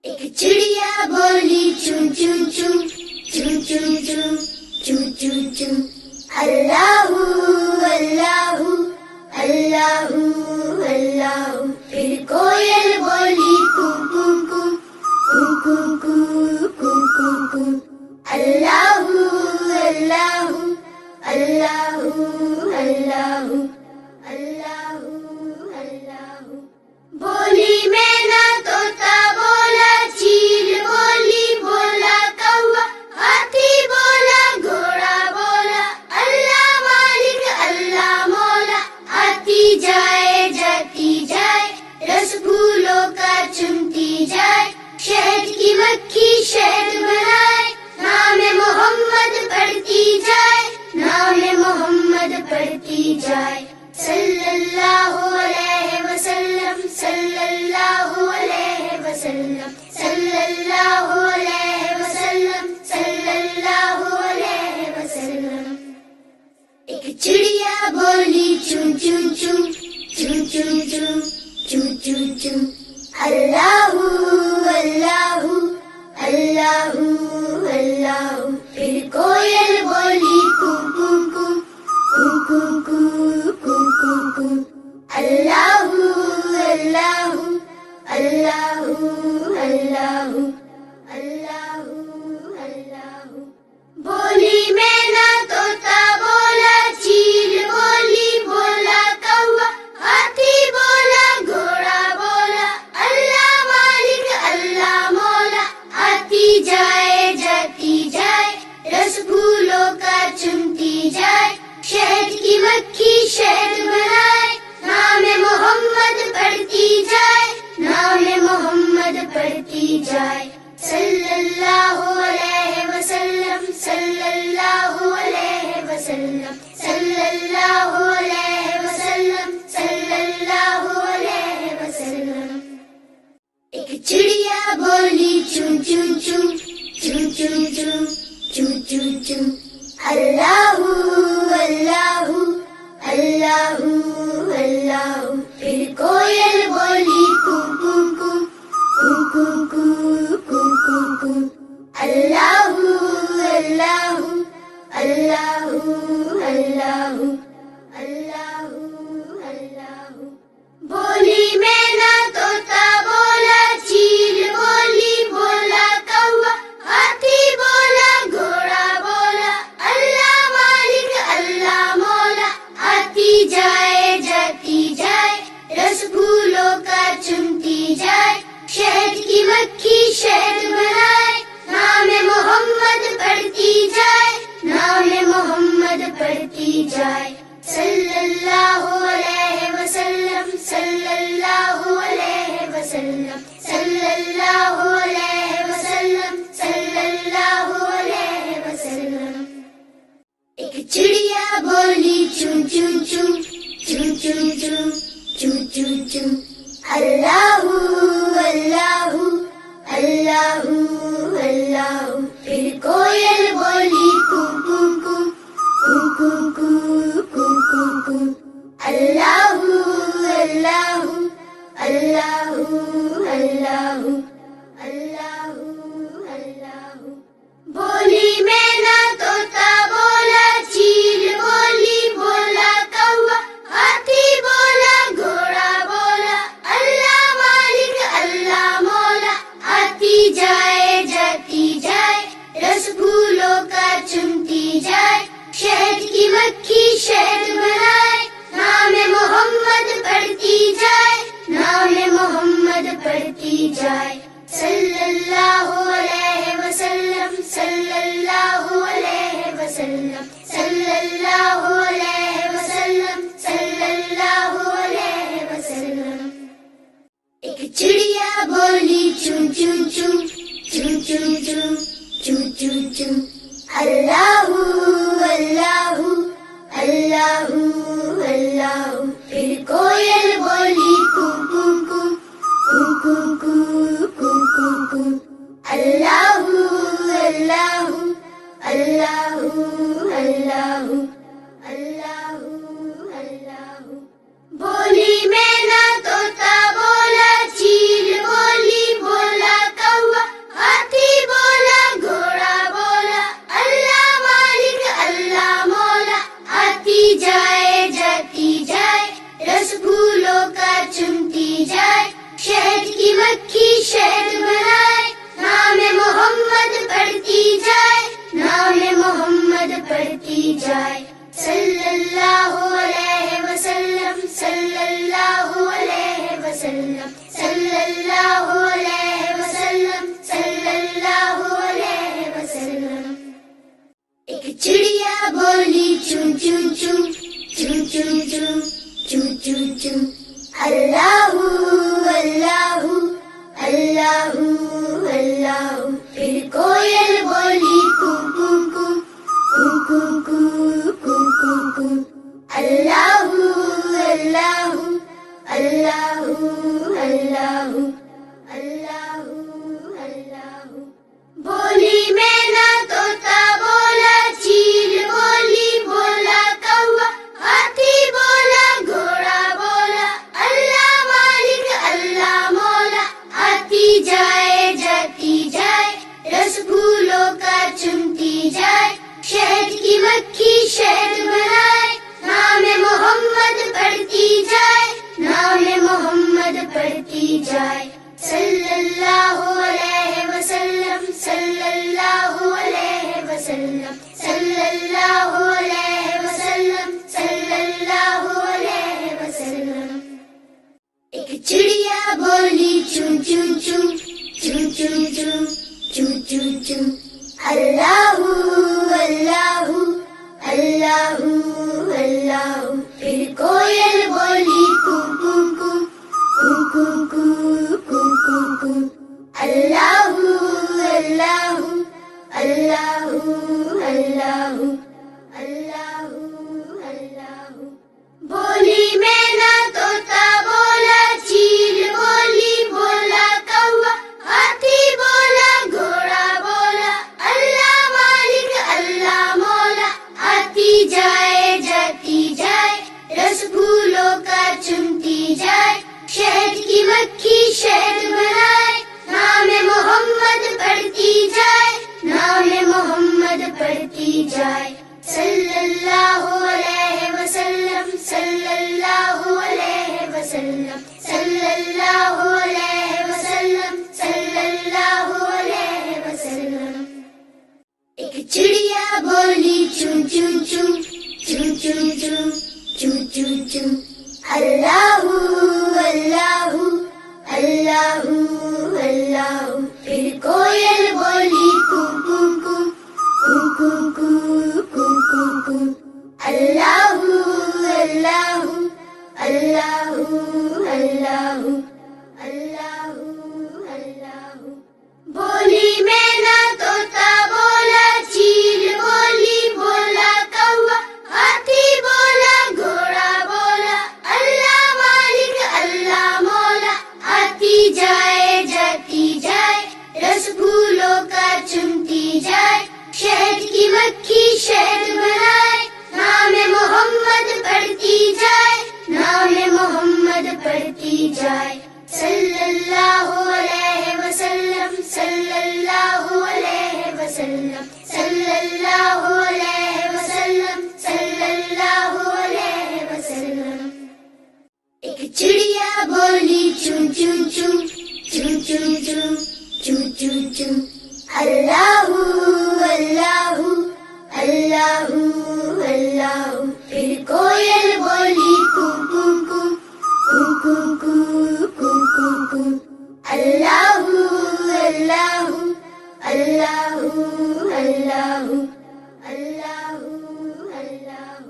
ایک چڑیا بولی چون چون چون چون چون چون چون چون چون اللہ اللہ اللہ اللہ. پھر کوئل بولی کو کو کو کو کو کو کو کو اللہ اللہ اللہ اللہ اللہ اللہ. بولی مینا طوطا بولا چیل بولی بولا کوا ہاتھی بولا گھوڑا بولا اللہ مالک اللہ مولا. آتی جائے جاتی جائے رس پھولوں کا چنتی جائے شہد کی مکھی شہد بنائے نام محمد پڑھتی جائے نام محمد پڑھتی جائے. صلی اللہ علیہ وسلم صلی اللہ علیہ وسلم صلی اللہ علیہ وسلم صلی اللہ علیہ وسلم. ایک چڑیا بولی چون چون چون چون چون چون چون چون چون اللہ اللہ اللہ اللہ. پھر کوئل بولی کو کو کو کو کو کو کو کو اللہ اللہ اللہ اللہ اللہ اللہ. بولی مینا طوطا بولا چیل بولی بولا کوا ہاتھی بولا گھوڑا بولا اللہ مالک اللہ مولا. آتی جائے جاتی جائے رس پھولوں کا چنتی جائے شہد کی مکھی شہد بنائے نام محمد پڑھتی جائے نام محمد پڑھتی جائے. صلی اللہ علیہ وسلم صلی اللہ علیہ وسلم صلی اللہ علیہ وسلم صلی اللہ علیہ وسلم. ایک چڑیا بولی چون چون چون چون چون چون چون چون چون اللہ اللہ اللہ اللہ. پھر کوئل بولی کو کو کو کو کو کو کو کو اللہ اللہ اللہ اللہ اللہ اللہ. بولی مینا طوطا بولا چیل بولی بولا کوا ہاتھی بولا گھوڑا بولا اللہ مالک اللہ مولا. آتی جائے جاتی جائے رس پھولوں کا چنتی جائے شہد کی مکھی شہد بنائے نام محمد پڑھتی جائے نام محمد پڑھتی جائے. صلی اللہ علیہ وسلم صلی اللہ علیہ وسلم صلی اللہ علیہ وسلم صلی اللہ علیہ وسلم. ایک چڑیا بولی چون چون چون چون چون چون چون چون چون اللہ اللہ اللہ اللہ. پھر کوئل بولی کو کو کو کو کو کو کو کو اللہ اللہ اللہ اللہ اللہ اللہ. بولی مینا طوطا بولا چیل بولی بولا کوا ہاتھی بولا گھوڑا بولا اللہ مالک اللہ مولا. آتی جائے جاتی جائے رس پھولوں کا چنتی جائے شہد کی مکھی شہد بنائے نام محمد پڑھتی جائے نام محمد پڑھتی جائے. صلی اللہ علیہ وسلم صلی اللہ علیہ وسلم صلی اللہ علیہ وسلم صلی اللہ علیہ وسلم. ایک چڑیا بولی چون چون چون چون چون چون چون چون چون اللہ اللہ اللہ اللہ. پھر کوئل بولی کو کو کو کو کو کو کو کو اللہ اللہ اللہ اللہ اللہ اللہ. بولی مینا طوطا بولا چیل بولی بولا کوا choo choo, choo choo choo, choo choo choo. Allahu Allahu Allahu Allahu. پھر کوئل بولی کو کو کو کو کو کو کو کو. اللہ اللہ اللہ اللہ اللہ اللہ. بولی میں نہ طوطا بولا چیل بولی بولا کوا ہاتھی بولا گھوڑا بولا اللہ مالک اللہ مولا. آتی جائے جاتی جائے رس پھولوں کا چنتی جائے شہد کی مکھی شہد بنائے نام محمد پڑھتی جائے نام محمد پڑھتی جائے. صلی اللہ علیہ وسلم صلی اللہ علیہ وسلم صلی اللہ علیہ وسلم صلی اللہ علیہ وسلم. ایک چڑیا بولی چون چون چون چون چون چون چون چون چون. اللہ اللہ اللہ اللہ. پھر کوئل بولی کو کو کو کو کو کو کو کو. اللہ اللہ اللہ اللہ اللہ اللہ. بولی میں نہ طوطا بولا چیل بولی بولا کوا ہاتھی بولا گھوڑا بولا اللہ مالک اللہ مولا. آتی جائے جاتی جائے رس پھولوں کا چنتی جائے شہد کی مکھی شہد بنائے نام محمد پڑھتی جائے نام محمد پڑھتی جائے. صلی اللہ علیہ وسلم صلی اللہ علیہ وسلم صلی اللہ علیہ وسلم صلی اللہ علیہ وسلم. ایک چڑیا بولی چون چون چون چون چون چون چون چون چون. اللہ اللہ اللہ اللہ. پھر کوئل بولی کو کو کو کو کو کو کو کو. اللہ اللہ اللہ اللہ اللہ اللہ. بولی میں نہ طوطا بولا چیل بولی بولا کوا ہاتھی بولا گھوڑا بولا اللہ مالک اللہ مولا. آتی جائے جاتی جائے رس پھولوں کا چنتی جائے شہد کی مکھی شہد بنائے نام محمد پڑھتی جائے نام محمد پڑھتی جائے. صلی اللہ علیہ وسلم صلی اللہ علیہ وسلم صلی اللہ علیہ وسلم صلی اللہ علیہ وسلم. ایک چڑیا بولی چون چون چون چون چون چون چون چون چون. اللہ اللہ اللہ اللہ. پھر کوئل بولی کو کو کو کو کو کو کو کو. اللہ اللہ اللہ اللہ اللہ اللہ.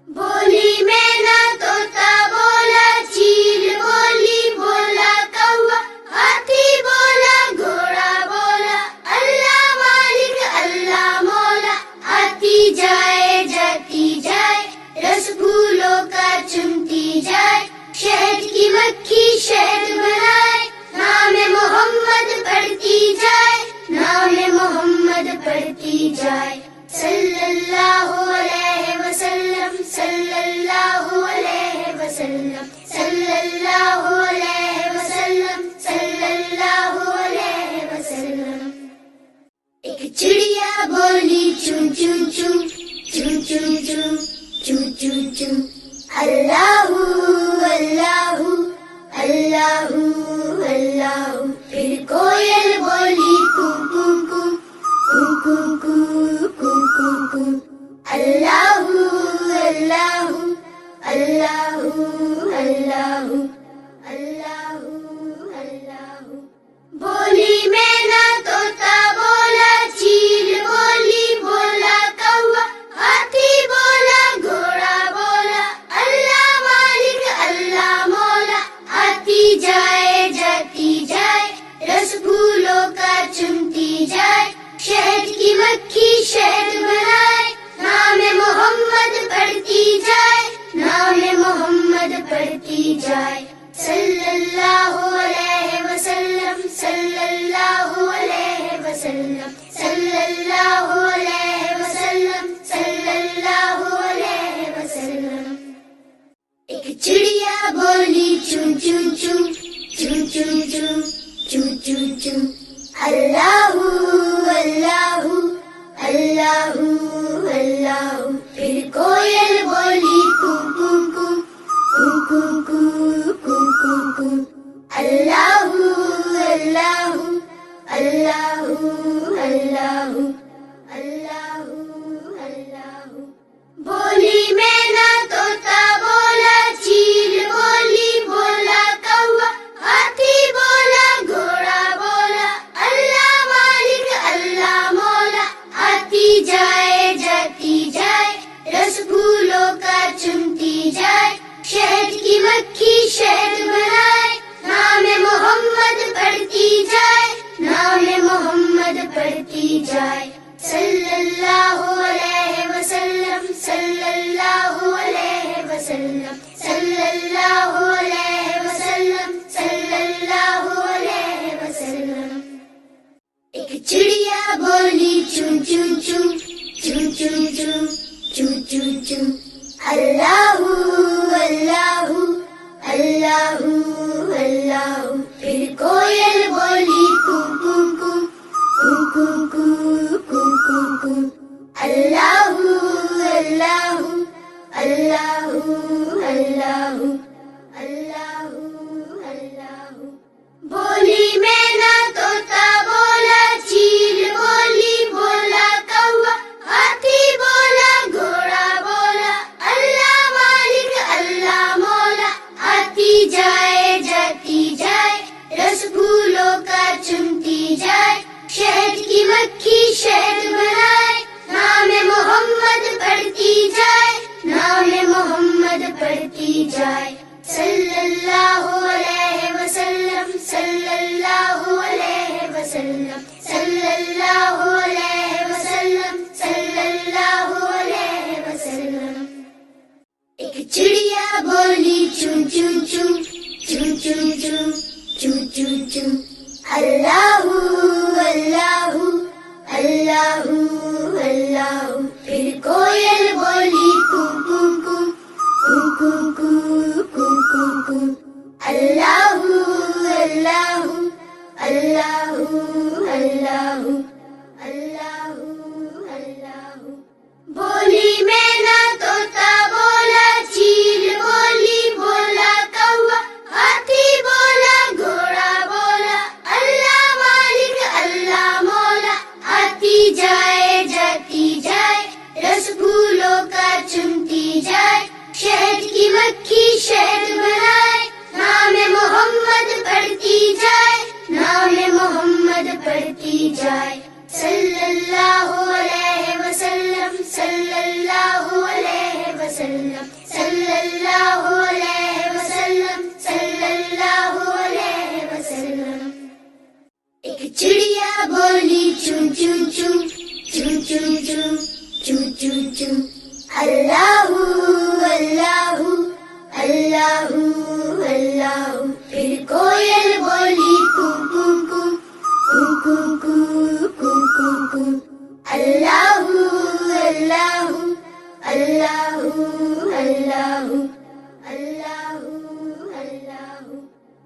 بولی میں نہ طوطا بولا چیل بولی بولا کوا ہاتھی بولا گھوڑا بولا اللہ مالک اللہ مولا. آتی جائے جاتی جائے رس پھولوں کا چنتی جائے شہد کی مکھی شہد بنائے نام محمد پڑھتی جائے نام محمد پڑھتی جائے. صلی اللہ علیہ وسلم صلی اللہ علیہ وسلم صلی اللہ علیہ وسلم صلی اللہ علیہ وسلم. ایک چڑیا بولی چون چون چون چون چون چون چون چون چون. اللہ اللہ اللہ اللہ. پھر کوئل بولی کو کو کو کو کو کو کو کو. اللہ اللہ اللہ اللہ اللہ اللہ. بولی میں نہ طوطا بولا چیل بولی بولا کوا ہاتھی بولا پھولوں کا چنتی جائے، شہد کی مکھی شہد بنائے، نام محمد پڑھتی جائے، نام محمد پڑھتی جائے، صلی اللہ علیہ وسلم، صلی اللہ علیہ وسلم، صلی اللہ علیہ وسلم، صلی اللہ علیہ وسلم۔ ایک چڑیا بولی چون چون چون چون چون چون چون چون چون، اللہ اللہ اللہ اللہ۔ پھر کوئل بولی کو کو کو کو کو کو کو کو، اللہ اللہ اللہ اللہ اللہ اللہ۔ بولی مینا طوطا بولا، چیل بولی بولا کوا، ہاتھی بولا گھوڑا بولا، اللہ مالک اللہ مولا۔ آتی جائے جاتی جائے، رس پھولوں کا چنتی جائے، شہد کی مکھی شہد بنائے، نام محمد پڑھتی جائے، نام محمد پڑھتی جائے، صلی اللہ علیہ وسلم، صلی اللہ علیہ وسلم، صلی اللہ علیہ وسلم، صلی اللہ علیہ وسلم۔ ایک چڑیا بولی چون چون چون چون چون چون چون چون چون، اللہ اللہ اللہ اللہ۔ پھر کوئل بولی کو کو کو کو کو کو کو کو، اللہ اللہ اللہ اللہ اللہ اللہ۔ بولی مینا طوطا بولا، چیل بولی بولا کوا، ہاتھی بولا گھوڑا بولا، اللہ مالک اللہ مولا۔ آتی جائے جاتی جائے، رس پھولوں کا چنتی جائے، شہد کی مکھی شہد بنائے، نام محمد پڑھتی جائے، نام محمد پڑھتی جائے، صلی اللہ علیہ وسلم، صلی اللہ علیہ وسلم، صلی اللہ علیہ وسلم، صلی اللہ علیہ وسلم۔ ایک چڑیا بولی چون چون چون چون چون چون چون چون چون، اللہ اللہ اللہ اللہ۔ پھر کوئل بولی کو کو کو کو کو کو کو کو، اللہ اللہ اللہ اللہ اللہ اللہ۔ بولی مینا طوطا بولا، چیل بولی بولا کوا، ہاتھی بولا گھوڑا بولا، اللہ مالک اللہ مولا۔ آتی جائے جاتی جائے، رس پھولوں کا چنتی جائے، شہد کی مکھی شہد بنائے، نام محمد پڑھتی جائے، نام محمد پڑھتی جائے، صلی اللہ علیہ وسلم، صلی اللہ علیہ وسلم، صلی اللہ علیہ وسلم، صلی اللہ علیہ وسلم۔ ایک چڑیا بولی چون چون چون چون چون چون چون چون چون، اللہ اللہ اللہ اللہ۔ پھر کوئل بولی کو کو کو کو کو کو کو کو، اللہ اللہ اللہ اللہ اللہ اللہ۔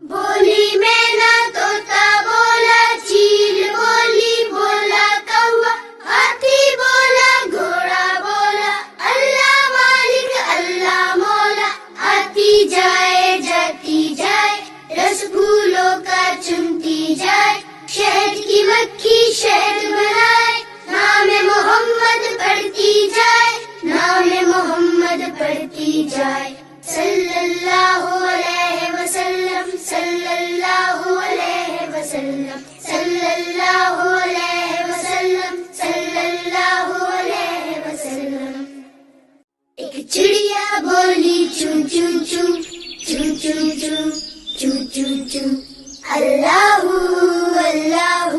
بولی مینا طوطا بولا، چیل بولی بولا کوا، ہاتھی بولا گھوڑا بولا، اللہ مالک اللہ مولا۔ آتی جائے جاتی جائے، رس پھولوں کا چنتی جائے، شہد کی مکھی شہد بنائے، نام محمد پڑھتی جائے، نام محمد پڑھتی جائے، صلی اللہ علیہ وسلم، صلی اللہ علیہ وسلم، صلی اللہ علیہ وسلم، صلی اللہ علیہ وسلم۔ ایک چڑیا بولی چون چون چون چون چون چون چون چون چون، اللہ اللہ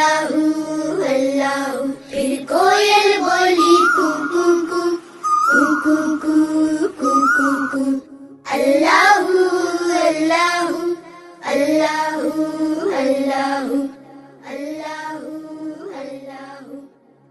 اللہ اللہ، پھر کوئل بولی کو کو کو کو کو کو کو کو، اللہ اللہ اللہ اللہ اللہ اللہ۔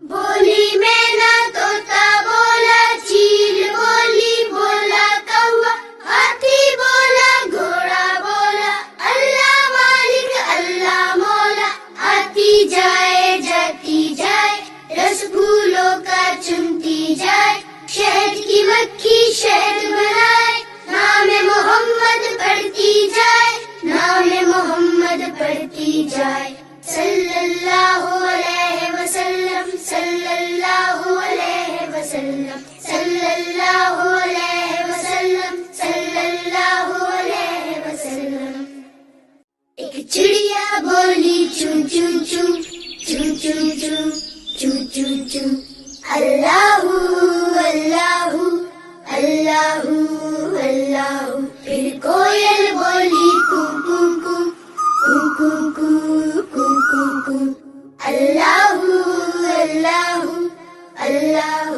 بولی مینا طوطا بولا، چیل بولی بولا کوا، ہاتھی بولا گھوڑا بولا، اللہ مالک اللہ مولا۔ آتی جائے جاتی جائے، رس پھولوں کا چنتی جائے، شہد کی مکھی شہد بنائے، نام محمد پڑھتی جائے، نام محمد پڑھتی جائے، صلی اللہ علیہ وسلم صلی اللہ علیہ وسلم صلی اللہ علیہ وسلم صلی اللہ علیہ وسلم۔ ایک چڑیا بولی چون چون چون چون چون چون چون چون چون، اللہ اللہ اللہ اللہ، پھر کوئل بولی کو کو کو کو کو کو کو کو، اللہ اللہ اللہ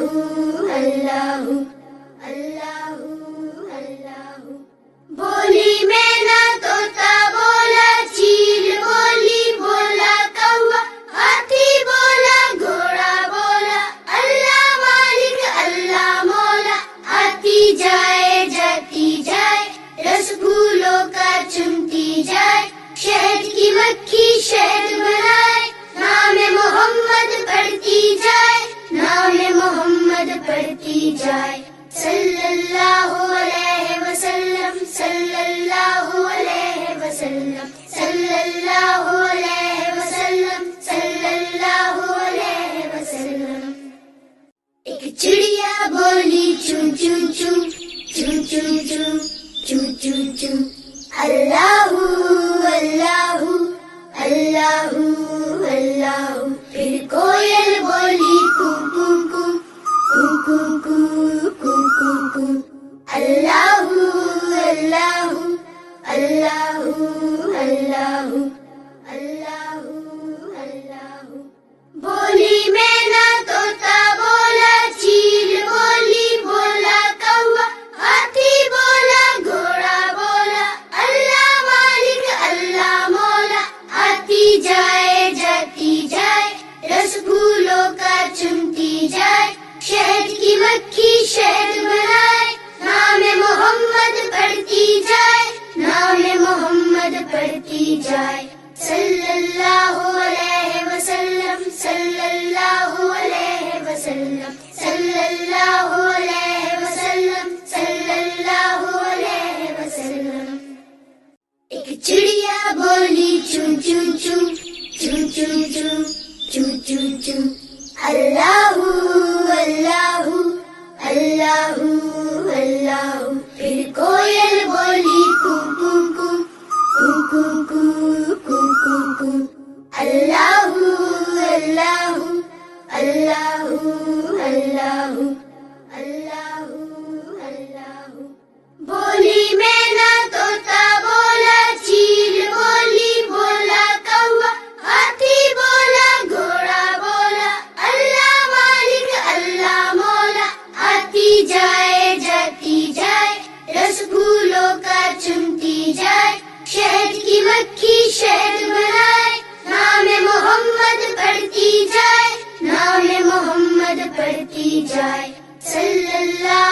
اللہ اللہ اللہ۔ بولی مینا طوطا بولا، چیل بولی بولا کوا، ہاتھی بولا گھوڑا بولا، اللہ مالک اللہ مولا۔ آتی جائے جاتی جائے، رس پھولوں کا چنتی جائے، شہد کی مکھی شہد بنائے، نام محمد پڑھتی جائے، نام محمد پڑھتی جائے، صلی اللہ علیہ وسلم صلی اللہ علیہ وسلم صلی اللہ علیہ وسلم صلی اللہ علیہ وسلم۔ ایک چڑیا بولی چون چون چون چون چون چون چون چون چون، اللہ اللہ اللہ اللہ، پھر کوئل بولی کو کو کو کو کو کو کو کو، اللہ اللہ اللہ اللہ اللہ اللہ۔ بولی مینا طوطا بولا، چیل بولی بولا کوا، ہاتھی بولا گھوڑا بولا، اللہ مالک اللہ مولا۔ آتی جائے جاتی جائے، رس پھولوں کا چنتی جائے، شہد کی مکھی شہد بنائے، نام محمد پڑھتی جائے، نام محمد پڑھتی جائے، صلی اللہ علیہ وسلم صلی اللہ علیہ وسلم صلی اللہ علیہ وسلم صلی اللہ علیہ وسلم۔ ایک چڑیا بولی چون چون چون چون چون چون چون چون چون، اللہ اللہ اللہ اللہ، پھر کوئل بولی کو کو کو کو کو کو کو کو، اللہ اللہ اللہ اللہ اللہ اللہ۔ بولی مینا طوطا بولا، چیل بولی بولا کوا، ہاتھی بولا گھوڑا بولا، اللہ مالک اللہ مولا۔ آتی جائے جاتی جائے، رس پھولوں کا چنتی جائے، شہد کی مکھی شہد بنائے، نام محمد پڑھتی جائے، نام محمد پڑھتی جائے، صلی اللہ